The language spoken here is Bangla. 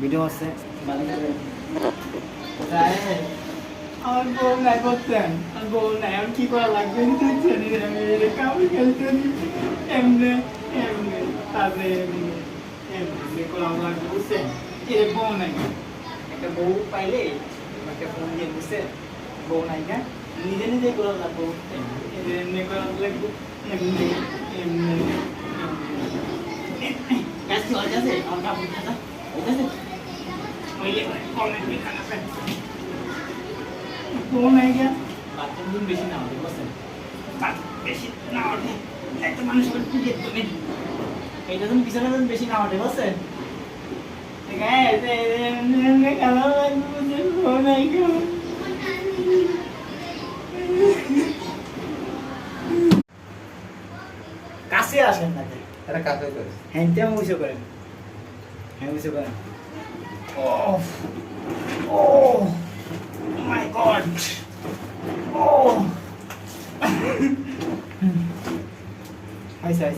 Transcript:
ভিডিও আছে আমার বউ নাই বলছেন, আর বউ নাই, আর কি করা লাগবে জানি না। আমি কাউকে খেলতে এমনি এমনি তারপরে এমনি এমনি করা লাগবে বুঝছেন। এর বউ নাই, একটা বউ পাইলে একটা ফোন দিয়ে বুঝছেন, বউ নাই না, নিজে নিজে করা লাগবে বুঝছেন। এমনি করা লাগবে এমনি এমনি কাজ কি হয়ে যাচ্ছে আমার কাপড় খাতা হয়ে যাচ্ছে ওইলে কমেন্ট খানা বউ নাই গিয়া বাথরুম দিন বেশি না হবে বুঝছেন, বেশি না ওঠে একটা মানুষ দিয়ে তুমি এইটা তুমি পিছনে বেশি না ওঠে বুঝছেন। ঠিক আছে কালো লাগবে বউ নাই গিয়া কাছে আসেন না এটা কাছে করে হ্যাঁ তেমন বুঝে করেন, হ্যাঁ বুঝে করেন। ও ও মাই গড ও হাই সাই